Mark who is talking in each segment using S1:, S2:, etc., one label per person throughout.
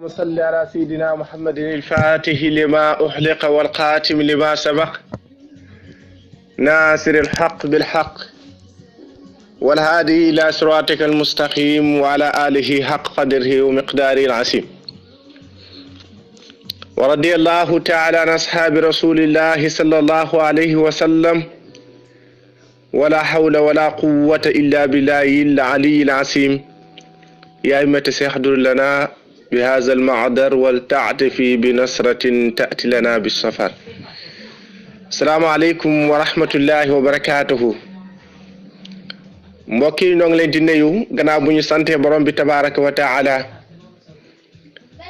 S1: اللهم صل على سيدنا محمد الفاتح لما أحلق والقاتم لما سبق ناصر الحق بالحق والهادي إلى صراطك المستقيم وعلى آله حق قدره ومقداره العظيم ورضي الله تعالى عن أصحاب رسول الله صلى الله عليه وسلم ولا حول ولا قوة إلا بالله العلي العظيم يا أئمة سيحضر لنا بهذا المعذر ولتعتفي بنصرة تأتي لنا بالسفر. السلام عليكم ورحمة الله وبركاته. mbokk yi ñoo ngi leen di nuyu gannaaw bu ñu sante borom bi tabaaraka wa taala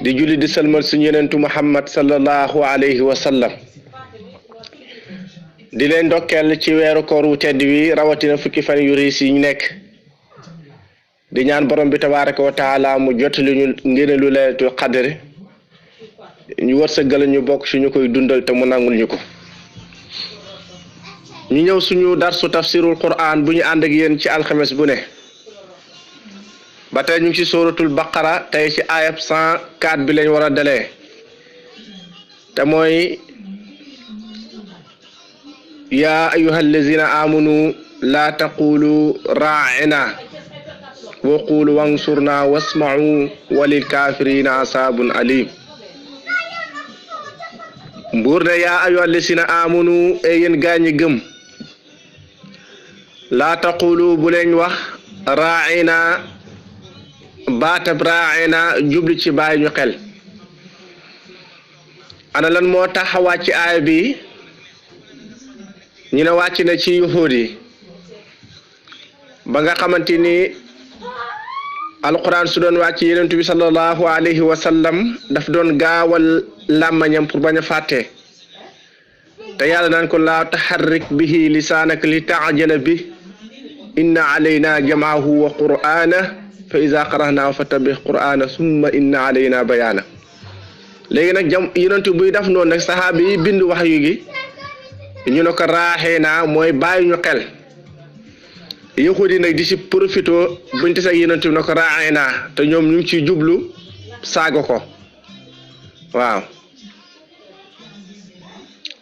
S1: di julli di salmal suñu yonentu Muhammad sallallahu alayhi wa sallam di leen ndokkeel ci weeru koor wu tedd wi rawatina fukki fan yu riis yi ñu nekk di ñaan borom bi tabaaraka wa taala mu jottali ñu ngëneelu laylatul qadr ñu wërsëgal ñu bokk ci ñu koy dundal te mu nangul ñu ko. ñu ñëw suñu darsu tafsirul Qur'an bu ñu ànd ak yéen ci alxames bu ne ba tey ñu ngi ci suratul baqara tey ci ayab 104 bi lañ war a dalee te mooy yaa ayyuhal lazina amanu laa taqulu raa'ina wa qulu wansurna wasma'u walil kafirina asabun alim. mbuur ne yaa ayyuhal lazina amanu e yéen gaañi gëm laa taqulu bu leen wax raa'ina baatab raa'ina jubli ci bàyyi ñu xel. ana lan moo tax wàcc aaya bi ñu ne wàcc na ci yuhuud yi ba nga xamante ni alquran su doon wàcc yonent bi sallallahu alayhi wa sallam daf doon gaawal làmmañam pour bañ a fàtte te yàlla naan ko laa taxarrik bihi lisaanaka li taajala bi inna alayna jamaahu wa qur'ana fa iza qara'nahu fattabi' qur'ana summa inna alayna bayana. léegi nag yonent buy def noonu nag saxaaba yi bind wax yu gi ñu ne ko raaxee naa mooy bàyyi ñu xel. yahudi nag di ci profito buñ te sag yonent bi ne ko raaxee naa te ñoom ñu ngi ciy jublu saaga ko waaw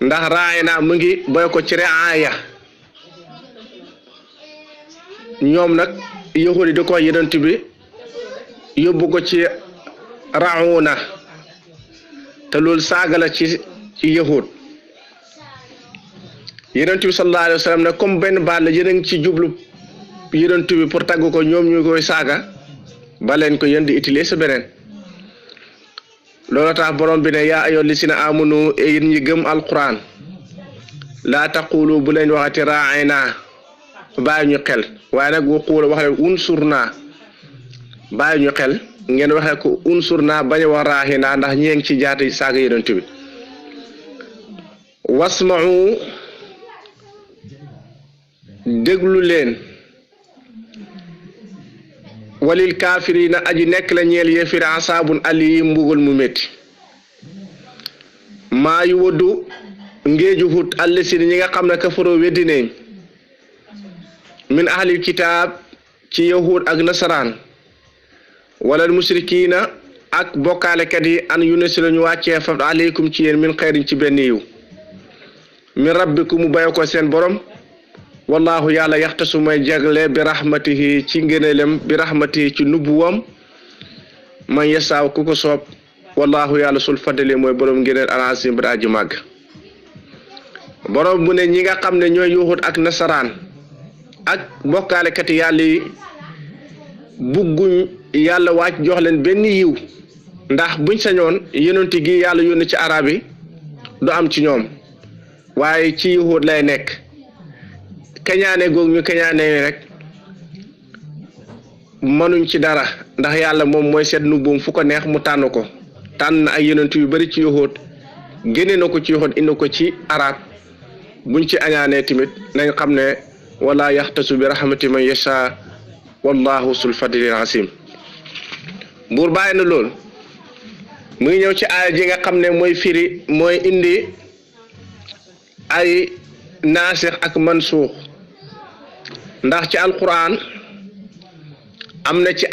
S1: ndax raaxee naa mu ngi boy ko ci raaya ñoom nag yahudi di ko yonent bi yóbbu ko ci rauna te loolu saaga la ci yahud. yonent bi sallallahu alayhi wa sallam ne comme benn baat la yéen a ngi ci jublu yonent bi pour tagg ko ñoom ñu koy saaga ba leen ko yéen di utiliser sa beneen. loolu tax borom bi ne yaa ayyuhal lazina amanu yéen ñi gëm alquran laa taqulu bu leen waxati raa'ina bàyyi ñu xel waaye nag waqulu wax leen unsurna bàyyi ñu xel ngeen waxee ko unsurna bañ a wax raa'ina ndax ñee ngi ci jaati saaga yonent bi. wasma'u déglu leen walil kaafirina aji nekk la ñeel yéefir asaabun ali mbugal mu métti maa yu wëddu ngéeju hut allasi ñi nga xam ne kafaroo weddi nañ min ahlil kitaab ci yahud ak nasaraan wala musrikiina ak bokkaalekat yi an yunasi la ñu wàccee fa aleykum ci yéen min xeyrin ci benn yiw min rabbikum mu bayo ko seen borom wallahu yàlla yaxtasu may jagle bi rahmatihi ci ngëneelem bi rahmatihi ci nubbuwam man yasaaw ku ko soob wallahu yàlla sul fadli mooy borom ngëneel al-azim bi aji màgg. borom bu ne ñi nga xam ne ñooy yuhud ak nasaraan ak bokkaalekat yàlla yi bugguñ yàlla wàcc jox leen benn yiw ndax buñ sañoon yonent gi yàlla yónni ci arab yi du am ci ñoom waaye ci yuhud lay nekk. kañaane goog ñu kañaane rek mënuñ ci dara ndax yàlla moom mooy seet nubboom fu ko neex mu tànn ko tànn ay yonent yu bari ci yuhud génne na ko ci yuhud indi ko ci arab buñ ci añaanee tamit nañ xam ne wala yaxtasu bi rahmati man yasha wallahu sul fadlil asim. buur bàyyi na lool mu ngi ñëw ci aaya ji nga xam ne mooy firi mooy indi ay naasix ak mansuux ndax ci alquran am na ci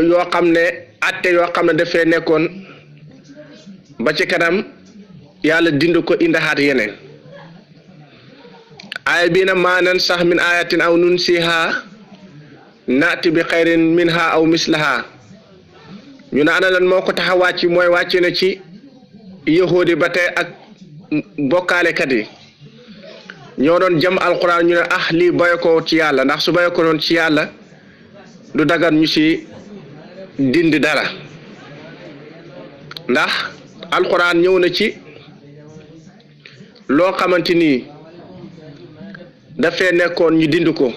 S1: yoo xam ne atte yoo xam ne dafee nekkoon ba ci kanam yàlla dind ko indaxaat yeneen aaya bii na maanan sax min ayatin aw nunsiha naati bi xayrin minha aw mislaha ñu ne ana lan moo ko tax a wàcc mooy wàcc na ci yahudi ba tey ak bokkaalekat yi ñoo doon jëm alquran ñu ne lii baye ko ci yàlla ndax su baye ko noon ci yàlla du dagan ñu ci dindi dara ndax alquran ñëw na ci loo xamante ni dafee nekkoon ñu dindi ko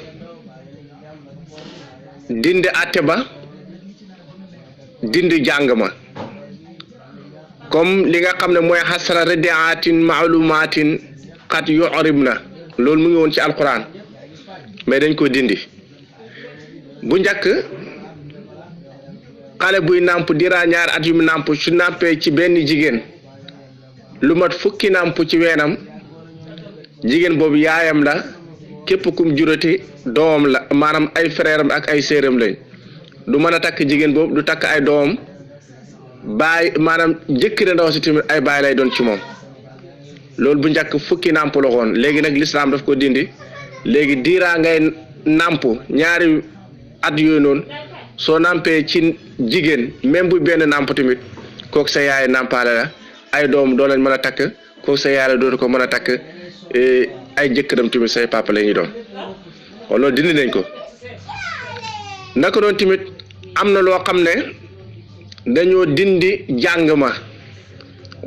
S1: dindi àtte ba dindi jàng ma comme li nga xam ne mooy xasra radiatin maalumatin xat yu'rib na loolu mu ngi woon ci alquran mais dañ ko dindi bu njëkk xale buy nàmp dira ñaari at yu mu nàmp su nàmpee ci benn jigéen lu mat fukki nàmp ci weenam jigéen boobu yaayam la képp kum jurati doomam la maanaam ay frère am ak ay séeram lañ du mën a takk jigéen boobu du takk ay doomam baay maanaam jëkkëre ndaw si tamit ay baay lay doon ci moom loolu bu njëkk fukki nàmp la woon léegi nag lislaam daf ko dindi léegi diiraa ngay nàmp ñaari at yooyu noonu soo nàmpee ci jigéen même bu benn nàmp tamit kooku sa yaay nàmpaale la ay doom doo lañ mën a takk kooku sa yaay la dootu ko mën a takk ay jëkkëram tamit say papa la ñuy doon kon loolu dindi nañ ko naka doon tamit am na loo xam ne dañoo dindi jàng ma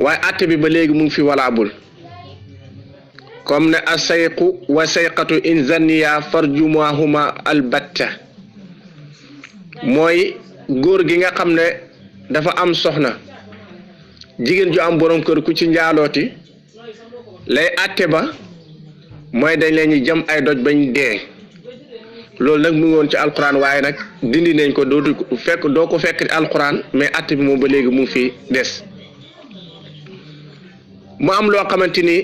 S1: waaye àtte bi ba léegi mu ngi fi walaabul comme ne asayqu wa sayqatu in zanniya farjumuhuma albatta mooy góor gi nga xam ne dafa am soxna jigéen ju am borom kër ku ci njaalooti lay àtte ba mooy dañ leen ñu jëm ay doj bañ dee loolu nag mu ngi woon ci alquran waaye nag dindi nañ ko doo ko fekk ci alquran mais àtte bi moom ba léegi mu ngi fi des mu am loo xamante ni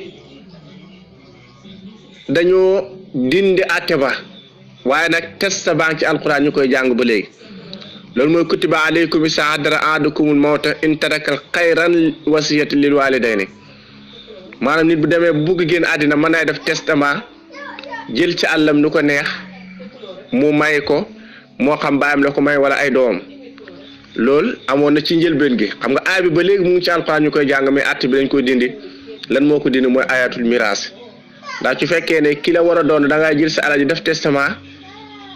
S1: dañoo dindi àtte ba waaye nag test banque ci alquran ñu koy jàng ba léegi loolu mooy kutiba alaykum isa hadara ahadukumul mawta in taraka xayran wasiyati lil walidayni maanaam nit bu demee bu bugg génn àddina mën nay def testament jël ci àllam nu ko neex mu may ko moo xam baayam la ko may wala ay doomam loolu amoon na ci njëlbeen gi xam nga aay bi ba léegi mu ngi ci alquran ñu koy jàng mais àtte bi dañ koy dindi lan moo ko dindi mooy ayatul miraas ndax su fekkee ne ki la war a doon da ngay jël sa alal ji def testament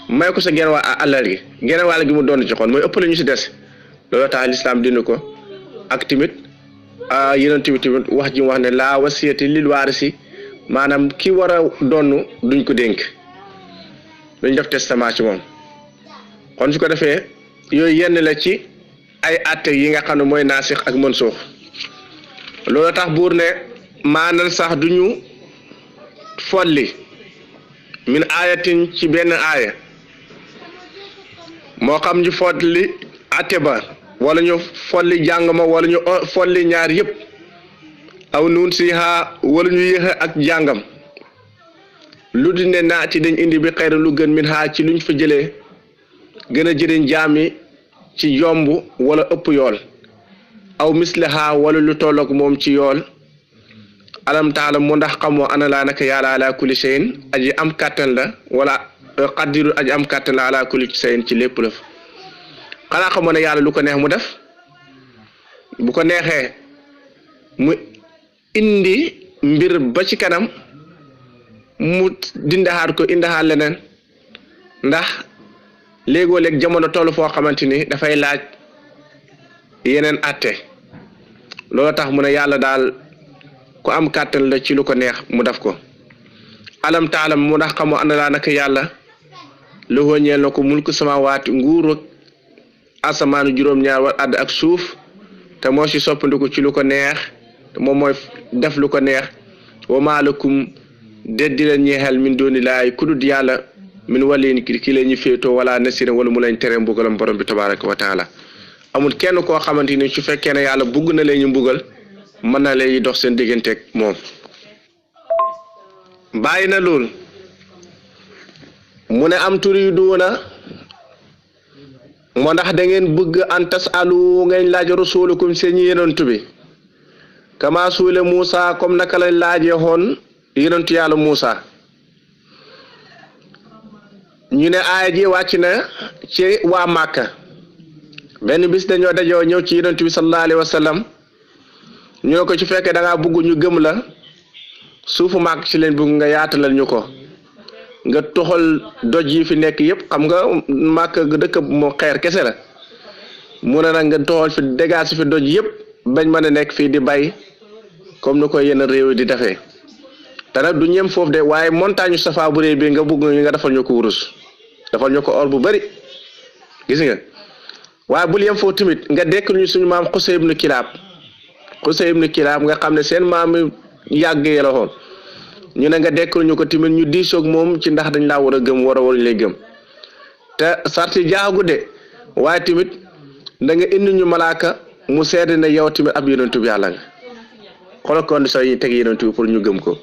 S1: may ko sa genn waa alal gi genn wàll gi mu doon ci xoon mooy ëpp la ñu si des loolu tax lislaam dindi ko ak tamit yeneen tamit wax ji mu wax ne laa wasiyati lil waarisi maanaam ki war a doon duñ ko dénk duñ def testament ci moom kon su ko defee yooyu yenn la ci ay atte yi nga xam ne mooy naasix ak mansuux loolu tax buur ne maanal sax duñu folli min ayatin ci benn aaya moo xam ñu folli atte ba wala ñu folli jàng ma wala ñu folli ñaar yëpp aw nuun si ha wala ñu yéexe ak jàngam lu di ne naati dañ indi bi xayra lu gën min ha ci luñ fa jëlee gën a jëriñ jaami ci yomb wala ëpp yool aw mislaha wala lu tolloog moom ci yool alam taala mu ndax xamoo ana laa naka yàlla ala kulli shay'in aji am kàttan la wala qadiru aji am kàttan la ala kulli shay'in ci lépp lëf xanaa xamoo ne yàlla lu ko neex mu def bu ko neexee mu indi mbir ba ci kanam mu dindaxaat ko indaxaat leneen ndax léegoo léeg jamono toll foo xamante ni dafay laaj yeneen atte loolu tax mu ne yàlla daal ku am kàttan la ci lu ko neex mu def ko alam taalam mu ndax xamoo ana laa naka yàlla lu ñeel na ko mulku samawaati nguuru asamaanu juróom-ñaar war àdd ak suuf te moo ci soppandiku ci lu ko neex te moom mooy def lu ko neex wa maalakum deddi leen ñeexal min dooni laay kudut yàlla min waliin ki leen ñu féetoo wala nasirin wala mu leen tere mbugalam borom bi tabaraka wa taala amul kenn koo xamante ni su fekkee ne yàlla bugg na leen ñu mbugal mën na leen dox seen digganteeg moom bàyyi na lool mu ne am turiduuna mo ndax da ngeen bëgg an tasalu ngeen laaj rasulukum seen yonent bi kama suule Musa comme naka la laaje hon yonent yàlla Musa ñu ne aaya ji wàcc na ci waa Màkka benn bis dañoo dajoo ñëw ci yonent bi sallallahu alayhi wa sallam ñu ne ko ci fekkee da ngaa bëgg ñu gëm la suufu Màkk ci leen bëgg nga yaatalal ñu ko nga toxal doj yi fi nekk yëpp xam nga Màkka dëkk moo xeer kese la mu ne nag nga toxal fi dégage fi doj yëpp bañ mën a nekk fii di bay comme ni ko yenn réew yi di defee te nag du ñem foofu de waaye montagne Safa bu rëy bi nga bëgg nga defal ñu ko wurus defal ñu ko or bu bari gis nga waaye bul yem foofu tamit nga dekkal ñu suñu maam Xusay ibnu Kilaab nga xam ne seen maam yàggee la woon ñu ne nga dekkal ñu ko tamit ñu diisoog moom ci ndax dañ laa war a gëm war lay gëm te sarti jaagu de waaye tamit da nga indi ñu malaaka mu seede ne yow tamit ab yonentu bi yàlla nga xoolal condition yi teg yonentu bi pour ñu gëm ko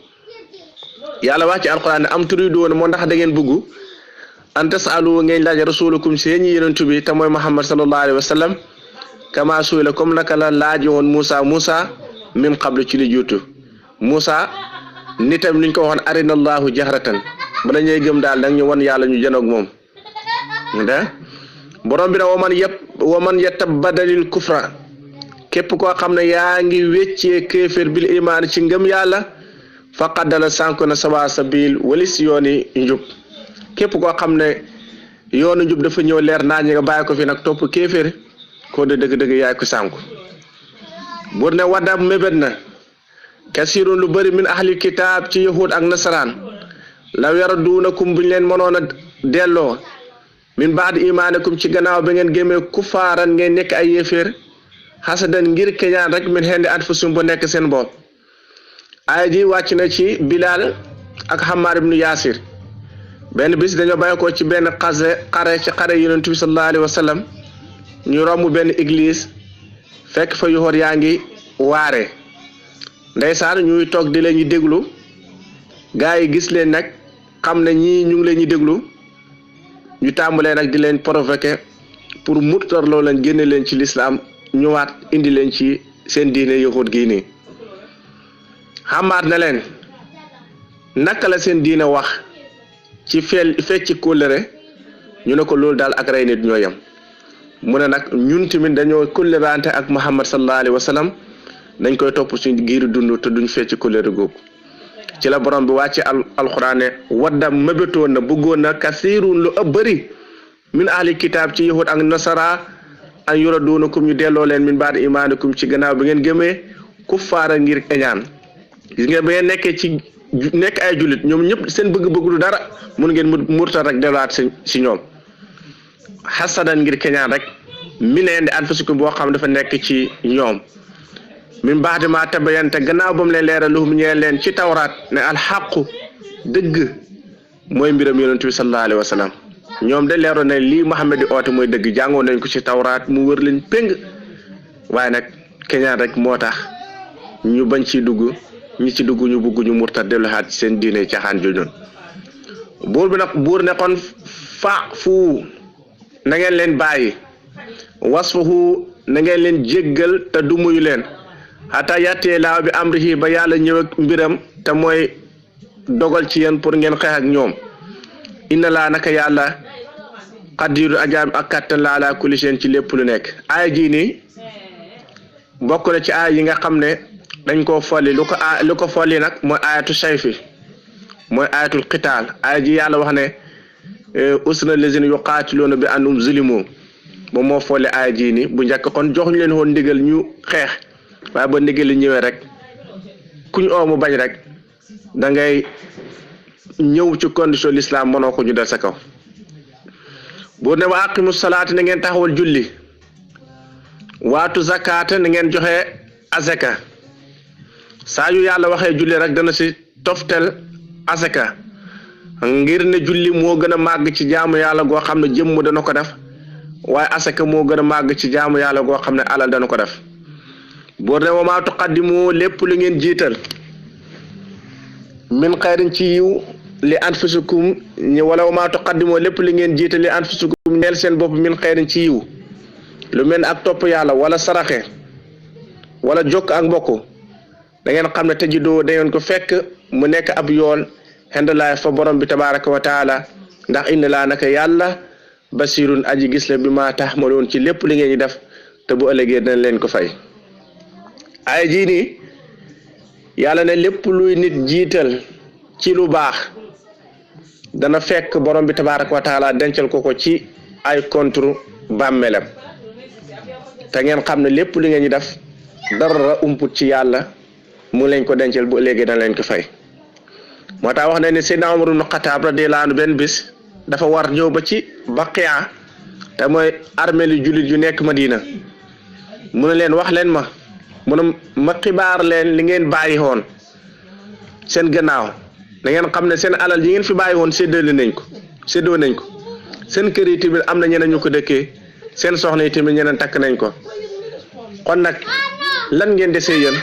S1: yàlla wax ci alquran ne am turidu woon moo ndax da ngeen bëgg an tasalu ngeen laaj rasulukum seen yonentu bi te mooy Muhammad sallallahu alayhi wa sallam kama suila comme naka la laaji woon Musa min qablu ci li juutu Musa nitam niñ ko waxoon arina allahu jahratan bala ñuy gëm daal da ñu wan yàlla ñu jënoog moom da borom bi na waman yatabadalil kufra képp koo xam ne yaa ngi weccee kéeféer bil imaan ci ngëm yàlla faqad dala sànku na sawa sabil walis yooni njub képp koo xam ne yoonu njub dafa ñëw leer naa ñi nga bàyyi ko fi nag topp kéeféer ko de dëgg-dëgg yaay ko sànku bur ne wadda mébét na kasirun lu bëri min ahli kitaab ci yahud ak nasaraan law yarduunakum buñ leen mënoon a delloo min baad imaanakum ci gannaaw ba ngeen gémmee kufaaran ngeen nekk ay yéeféer hasadan ngir keñaan rek min hendi anfusum bu nekk seen bopp aaya ji wàcc na ci Bilal ak Hammaar ibnu Yaasir benn bis dañoo bàyyi ko ci benn xare ci xare yonent bi sallallahu alayhi wa sallam ñu romb benn église fekk fa yoxoor yaa ngi waare ndeysaan ñuy toog di leen ñu déglu gaa yi gis leen nag xam ne ñii ñu ngi leen ñu déglu ñu tàmbalee nag di leen provoquer pour murtarloo leen génne leen ci lislaam ñëwaat indi leen ci seen diine yoxoot gii nii xamaat na leen naka la seen diine wax ci fecc kóllëre ñu ne ko loolu daal ak rey nit ñoo yem mu ne nag ñun tamit dañoo kóllërante ak Muhammad sallallahu alayhi wa sallam dañ koy topp suñ giiru dund te duñ fecc kóllëre googu ci la borom bi wàcce alxuraan ne wadda mébétoon na bëggoon na kasirun lu ëpp bëri min ahli kitaab ci yahud ak nasara an yuraduunakum ñu delloo leen min baad imaanikum ci gannaaw bi ngeen gëmee kuffaara ngir eñaan gis ngeen ba ngeen nekkee ci nekk ay jullit ñoom ñëpp seen bëgg-bëgg lu dara mun ngeen murtal rek delluwaat si ñoom hasadan ngir keñaan rek min indi anfusikum boo xam dafa nekk ci ñoom min baadi ma tabayanta gannaaw ba mu leen leeral lu mu ñeel leen ci tawraat ne alxaqu dëgg mooy mbiram yonent bi sallallahu alayhi wa sallam ñoom de leeroon ne lii Muhammad di oote mooy dëgg jàngoon nañ ko ci tawraat mu wër leen péng waaye nag keñaan rek moo tax ñu bañ ci dugg ñi ci dugg ñu bugg ñu murtad delluwaat ci seen diine caaxaan ju ñoon buur ne kon fa fu na ngeen leen bàyyi wasfahu na ngeen leen jéggal te du muyu leen xataa yàttee laaw bi amrihi ba yàlla ñëw ak mbiram te mooy dogal ci yéen pour ngeen xeex ak ñoom inna laa naka yàlla qadiru ajaam ak kattan la ala kulli shay'in ci lépp lu nekk aaya ji nii bokk na ci aaya yi nga xam ne dañ koo folli lu ko folli nag mooy ayatu sayfi mooy ayatul qitaal aaya ji yàlla wax ne usna lazina yuqaatiluuna bi annahum zulimu moom moo folli aaya ji nii bu njëkk kon joxuñu leen woon ndigal ñu xeex waaye ba ndigal li ñëwee rek kuñ oo mu bañ rek da ngay ñëw ci condition l'islam mënoo ko ñu dal sa kaw bu ne wa aqimu salaata na ngeen taxawal julli waatu zakata na ngeen joxe azaka saa yu yàlla waxee julli rek dana si toftel azaka ngir ne julli moo gën a màgg ci jaamu yàlla goo xam ne jëmm dana ko def waaye azaka moo gën a màgg ci jaamu yàlla goo xam ne alal dana ko def boo ne wa maa tuqaddimu lépp lu ngeen jiital min xayrin ci yiw li anfusikum wala wa maa tuqaddimu lépp lu ngeen jiital li anfusikum ñeel seen bopp min xeyrin ci yiw lu mel ak topp yàlla wala saraxe wala jokk ak mbokk da ngeen xam ne tajidoo da ngeen ko fekk mu nekk ab yool xendalaay fa borom bi tabaraka wa taala ndax inna laa naka yàlla basirun aji gis la bi ma taxmaloon ci lépp li ngeen di def te bu ëllëgee dana leen ko fay ay jii nii yàlla ne lépp luy nit jiital ci lu baax dana fekk borom bi tabaraka wa taala dencal ko ci ay contre bàmmeelam te ngeen xam ne lépp li ngeen di def dara umput ci yàlla mu leen ko dencal bu ëllëgee dana leen ko fay moo tax wax na ne Seydina Umar ibn Xattaab radiyallaahu anhu benn bis dafa war ñëw ba ci Baqiya te mooy armée li jullit yu nekk Madina mu ne leen wax leen ma mu ne ma xibaar leen li ngeen bàyyi woon seen gannaaw da ngeen xam ne seen alal yi ngeen fi bàyyi woon séddoo nañ ko seen kër yi tamit am na ñeneen ñu ko dëkkee seen soxna yi tamit ñeneen takk nañ ko kon nag lan ngeen desee yéen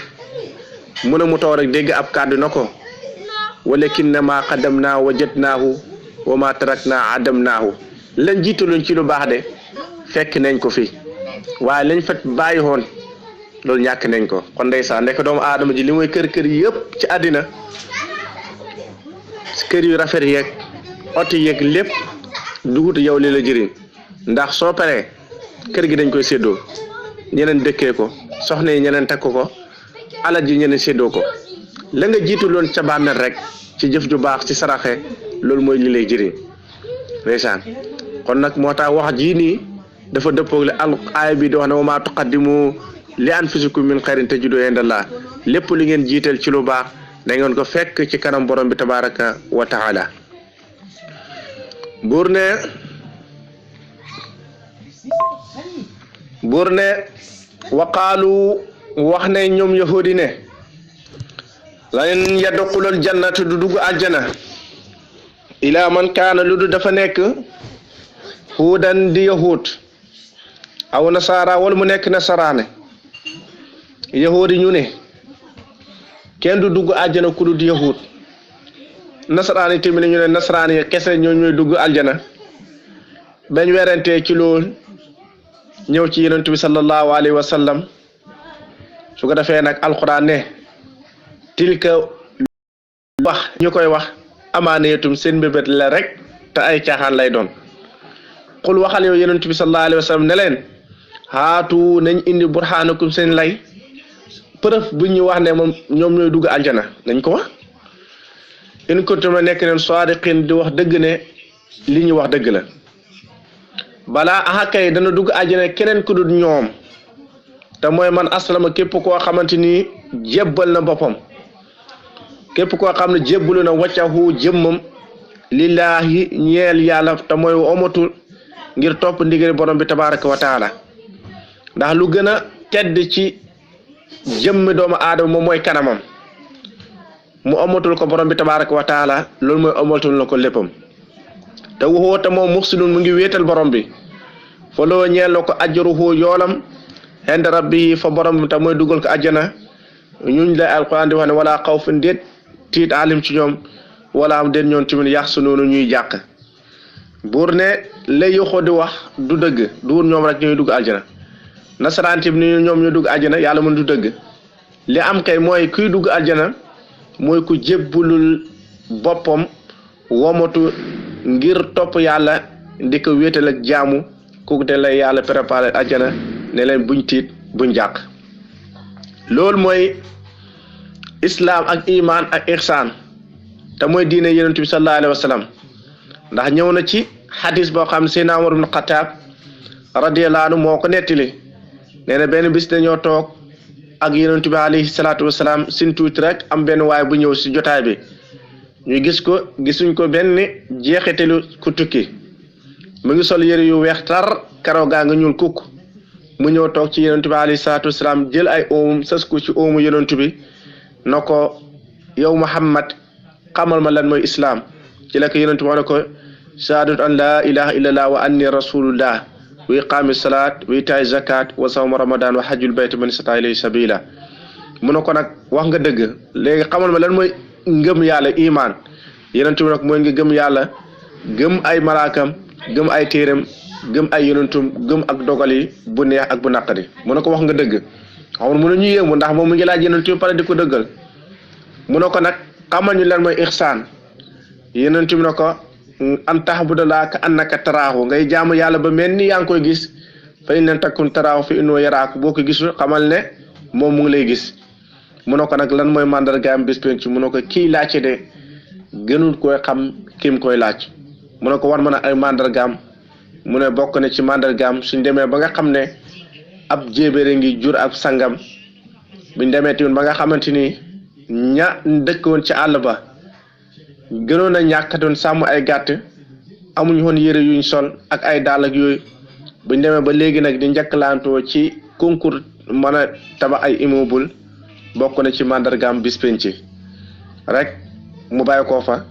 S1: mu ne mu toog rek dégg ab kàddu na ko walakinna ma qaddamnaa wajadnaahu wa ma taraknaa adamnaahu lañ jiitaloon ci lu baax de fekk nañ ko fi waaye lañ fa bàyyi woon loolu ñàkk nañ ko kon ndeysaan nekk doomu aadama ji li mooy kër yëpp ci àddina kër yu rafet yeeg oto yeeg lépp dugut yow li la jëriñ ndax soo paree kër gi dañ koy séddoo ñeneen dëkkee ko soxna yi ñeneen takk ko alal ji ñeneen séddoo ko la nga jiitu loon ca bàmmeel rek ci jëf ju baax ci saraxe loolu mooy li lay jëriñ ndeysaan kon nag moo tax wax jii nii dafa dëppoog al aaya bi di wax ne wa maa tuqaddimu li anfusikum min xayrin tajidu indallah lépp li ngeen jiital ci lu baax da ngeen ko fekk ci kanam borom bi tabaraka wa taala buur ne waqaalu wax ne ñoom yahudi ne lan yadxulul jannatu du dugg aljana ila man kaana lu du dafa nekk huudan di yahud aw nasara wala mu nekk nasaraane yahudi ñu ne kenn du dugg aljana ku dul yahud nasaraani tamit ñu ne nasaraani kese ñoo ñooy dugg aljana bañ werantee ci lool ñëw ci yonent bi sallallahu alayhi wa sallam su ko defee nag alquran ne tilka wax ñu koy wax amaaneetum seen mbébét la rek te ay caaxaan lay doon xul waxal yow yonent bi sallallahu alayhi wa sallam ne leen haatu nañ indi burhaanakum seen lay preuve bu ñu wax ne moom ñoom ñooy dugg aljana nañ ko wax in kuntum nekk neen saadiqin di wax dëgg ne li ñu wax dëgg la balaa axakay dana dugg aljana keneen ku dul ñoom te mooy man aslama képp koo xamante ni jébbal na boppam képp koo xam ne jébbalu na waccahu jëmmam lillaahi ñeel yàlla te mooy omatul ngir topp ndigal borom bi tabaraka wa taala ndax lu gën a tedd ci jëmmi doomu aadama moom mooy kanamam mu omatul ko borom bi tabaraka wa taala loolu mooy omatul na ko léppam te waxoo te moom muxsinun mu ngi wéetal borom bi fa loo ñeel na ko ajruhu yoolam inda rabbi fa borom bi te mooy dugal ko ajjana ñuñ lay alquran di wax ne wala xawfun déet tiit alim ci ñoom wala am déet ñoom tamit yax su noonu ñuy jàq buur ne lay yoxoo di wax du dëgg duur ñoom rek ñuy dugg aljana nasaraan tamit ni ñoom ñuy dugg aljana yàlla mën du dëgg li am kay mooy kuy dugg aljana mooy ku jébbulul boppam womatu ngir topp yàlla di ko wéetal ak jaamu kooku de lay yàlla préparé aljana ne leen buñ tiit buñ jàq loolu mooy islam ak iman ak ihsan te mooy diine yonent bi sallallahu alayhi wa sallam ndax ñëw na ci xadis boo xam ne Seydina Umar ibn Xattaab radiyallahu anhu moo ko nettali nee na benn bis dañoo toog ak yonent bi alayhi salaatu wasalaam sin tuuti rek am benn waay bu ñëw si jotaay bi ñu gisuñ ko benn jeexitalu ku tukki mu ngi sol yëre yu weex tar karaw gaa nga ñuul kukk mu ñëw toog ci yonent bi alayhi salaatu wasalaam jël ay oomum sës ko ci oomu yonent bi na ko yow Muhammad xamal ma lan mooy islam ci la ko yonent bi wax ne ko shahadatu an laa ilaha illallah wa anni rasulullah wa iqaami salaat wa itaay zakat wa sawma ramadan wa hajjul bayt man istata ilayhi sabila mu ne ko nag wax nga dëgg léegi xamal ma lan mooy ngëm yàlla iman yonent bi nag mooy nga gëm yàlla gëm ay malaakam gëm ay téeram gëm ay yonentum gëm ak dogal yi bu neex ak bu naqari mu ne ko wax nga dëgg xamul mu ne ñu yéemu ndax moom mu ngi laaj yonentum pare di ko dëggal mu ne ko nag xamal ñu lan mooy ihsaan yonentum ne ko an tahbudallaaha ka annaka taraahu ngay jaamu yàlla ba mel ni yaa ngi koy gis fa in lam takun taraahu fa innahu yaraaku boo ko gisul xamal ne moom mu ngi lay gis mu ne ko nag lan mooy mandargaam bis penc mu ne ko kii laajte de gënul koy xam kim koy laaj mu ne ko war mën a ay mandargaam mu ne bokk na ci mandargaam suñ demee ba nga xam ne ab jéebére ngi jur ab sangam buñ demee tamit ba nga xamante ni ña dëkkoon ci àll ba gënoon a ñàkkatoon sàmm ay gàtt amuñ woon yére yuñ sol ak ay dàll ak yooyu buñ demee ba léegi nag di njëkkalantoo ci concours mën a tabax ay immeuble bokk na ci mandargaam bis penc rek mu bàyyi koo fa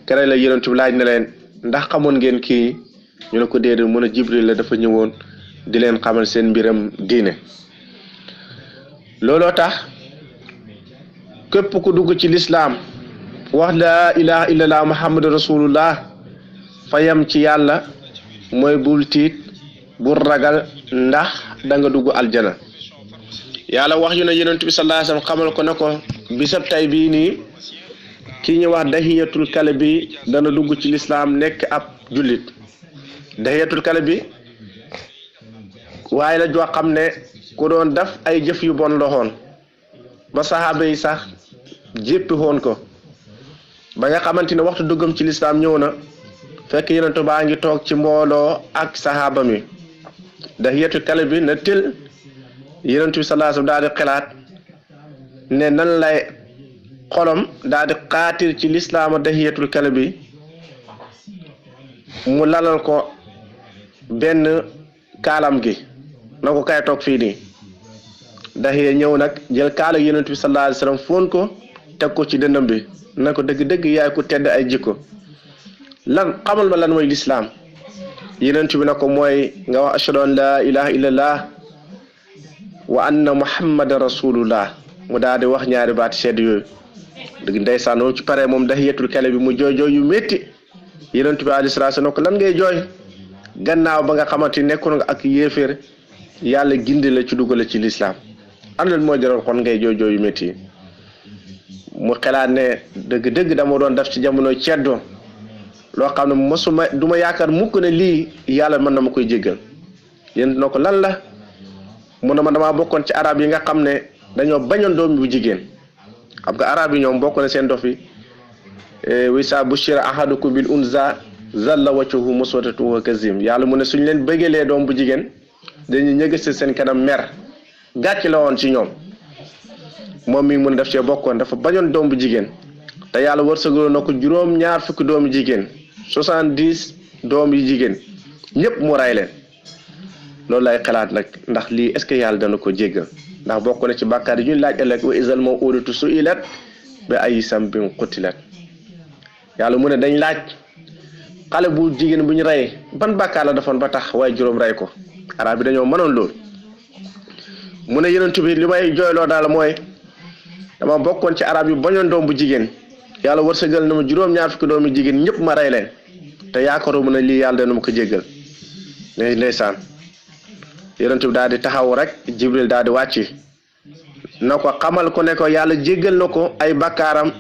S1: kere la yonent bi laaj na leen ndax xamoon ngeen kii ñu ne ko déedéet mën a Jibril la dafa ñëwoon di leen xamal seen mbiram diine looloo tax képp ku dugg ci lislaam wax laa ilaha illallah muhammadu rasulullah fayam ci yàlla mooy bul tiit bul ragal ndax da nga dugg aljana yàlla wax yu ne yonent bi sallallahu alayhi wasallam xamal ko ne ko bisab tay bii nii kii ñu wax dahiyatul kale bi dana dugg ci lislaam nekk ab jullit dahiyatul kale bi waaye la joo xam ne ku doon def ay jëf yu bon loxoon ba saxaaba yi sax jéppi woon ko ba nga xamante ne waxtu duggam ci lislaam ñëw na fekk yonent baa ngi toog ci mbooloo ak saxaaba mi dahiyatul kale bi na tël yonent bi sallallahu alayhi wasallam daal di xalaat ne nan lay xolom daal di xaatir ci lislaama dahiyatul kale bi mu lalal ko benn kaalam gi na ko kay toog fii nii dahiya ñëw nag jël kaala yonent bi sallallahu alayhi wasallam foon ko teg ko ci dëndam bi na ko dëgg-dëgg yaay ku tedd ay jikko lan xamal ma lan mooy lislaam yonent bi na ko mooy nga wax ashhadu an la ilaha illallah wa anna muhammadan rasulullah mu daal di wax ñaari baati seede yooyu dëgg ndeysaan moom ci pare moom dahiyatul kale bi mu jooy jooy yu métti yonent bi alayhi salaatu ne ko lan ngay jooy gannaaw ba nga xamante nekkoon nga ak yéeféer yàlla gindi la ci dugal ci lislaam ana lan moo jaral kon ngay jooy jooy yu métti mu xalaat ne dëgg-dëgg dama doon def ci jamono ceddo loo xam ne mosuma du ma yaakaar mukk ne lii yàlla mën na ma koy jéggal yéen na ko lan la mu ne ma damaa bokkoon ci arab yi nga xam ne dañoo bañoon doom bu jigéen xam nga arab yi ñoom bokk na seen dof yi wi sa bushira ahadukum bil unza zalla wajhuhu muswaddatun wa kazim yàlla mu ne suñ leen bëggelee doom bu jigéen dañuy ñëgëste seen kanam mer gàcc la woon ci ñoom moom mi mun def cee bokkoon dafa bañoon doom bu jigéen te yàlla wërsëgaloon na ko juróom-ñaar fukki doomu jigéen 70 doom yi jigéen ñëpp mu ray leen loolu lay xalaat nag ndax lii est-ce que yàlla dana ko jéggal ndax bokk na ci bàkkaar yi ñuy laaj ëllëg wa izal maw'udatu su'ilat bi ayyi zambin qutilat yàlla mu ne dañ laaj xale bu jigéen bu ñu rey ban bàkkaar la defoon ba tax waaye juróom rey ko arab bi dañoo mënoon loolu mu ne yonent bi li may jooyloo daal mooy dama bokkoon ci arab yu bañoon doom bu jigéen yàlla wërsëgal na ma juróom-ñaar fukki doomu jigéen ñëpp ma rey leen te yaakaaru mu ne lii yàlla dana ma ko jéggal ne ndeysaan yonent bi daal di taxaw rek jibril daal di wàcc na ko xamal ko ne ko yàlla jéggal na ko ay bakkaaram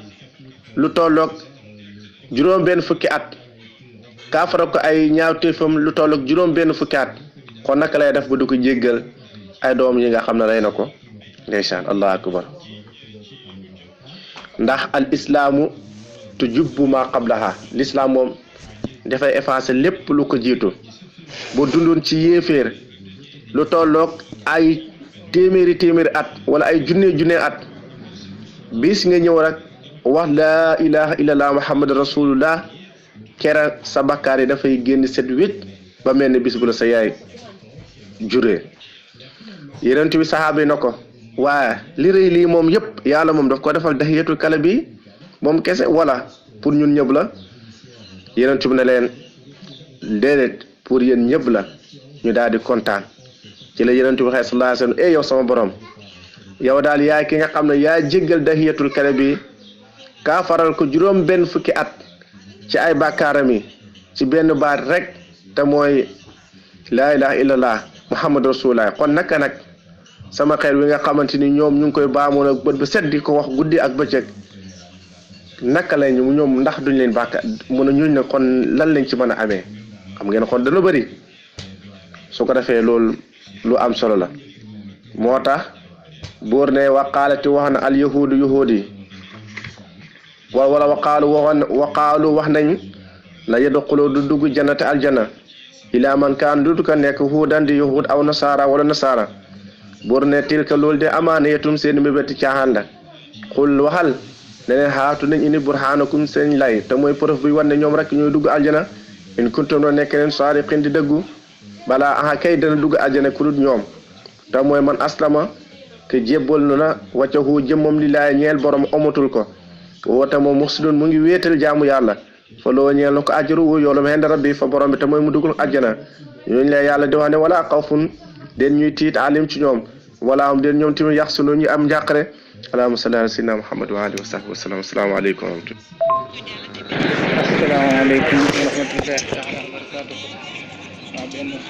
S1: lu tolloog juróom benn fukki at kaafara ko ay ñaawteefam lu tolloog juróom benn fukki at kon naka lay def ba du ko jéggal ay doom yi nga xam ne rey na ko ndeysaan allahu akbar ndax al islaamu tujubbu ma qablaha l'islam moom dafay effacer lépp lu ko jiitu boo dundoon ci yéeféer lu tolloog ay téeméeri at wala ay junne at bis nga ñëw rek wax laa ilaha illallah muhammad rasulullah kera sa bakkaar yi dafay génn set wécc ba mel ni bis bu la sa yaay juree yonent bi saxaaba yi na ko waaye li rëy lii moom yëpp yàlla moom daf ko defal dahiyatul kale bi moom kese wala pour ñun ñëpp la yonent bi ne leen déedéet pour yéen ñëpp la ñu daal di kontaan ci la yonent bi sallallahu alayhi wasallam yow sama borom yow daal yaay ki nga xam ne yaa jéggal dahiyatul kale bi kaa faral ko juróom benn fukki at ci ay bàkkaaram yi ci benn baat rek te mooy laa ilaha illallah muhammad rasulullah kon naka nag sama xeet wi nga xamante ni ñoom ñu ngi koy baamoon ak bët ba set di ko wax guddi ak bëccëg naka lañ ñoom ndax duñ leen bàkka mun a ñuñ ne kon lan lañ ci mën a amee xam ngeen kon dana bëri su ko defee loolu lu am solo la moo tax buur ne waqaalati wax na al yahudu yahudi wala waqaalu wax nañ la yadxulu du dugg jannata aljana ila man kaan du ko nekk huudan di yahud aw nasara wala nasara buur ne tilka loolu de amaanayatum seen mbébéti caaxaan la xul waxal ne leen xaatu nañ indi burhaanakum seen lay te mooy preuve bi wan ne ñoom rek ñooy dugg aljana in kuntum no nekk leen saadiqin di dëggu balaa aha kay dana dugg aljana ku dul ñoom te mooy man aslama ke jébbal nu na waccahu jëmmam lillaahi ñeel borom omatul ko woote moom muxsidun mu ngi wéetal jaamu yàlla fa loo ñeel na ko ajru wu yoolum henda rabbi fa borom bi te mooy mu dugul aljana ñooñu la yàlla di wax ne wala xawfun den ñuy tiit alim ci ñoom wala am den ñoom tamit yax sunu ñu am njàqare allahumma salli ala sayyidina muhammad wa alihi wa sahbihi wa sallam assalamu alaykum wa rahmatullah
S2: assalamu alaykum wa rahmatullahi wa barakatuh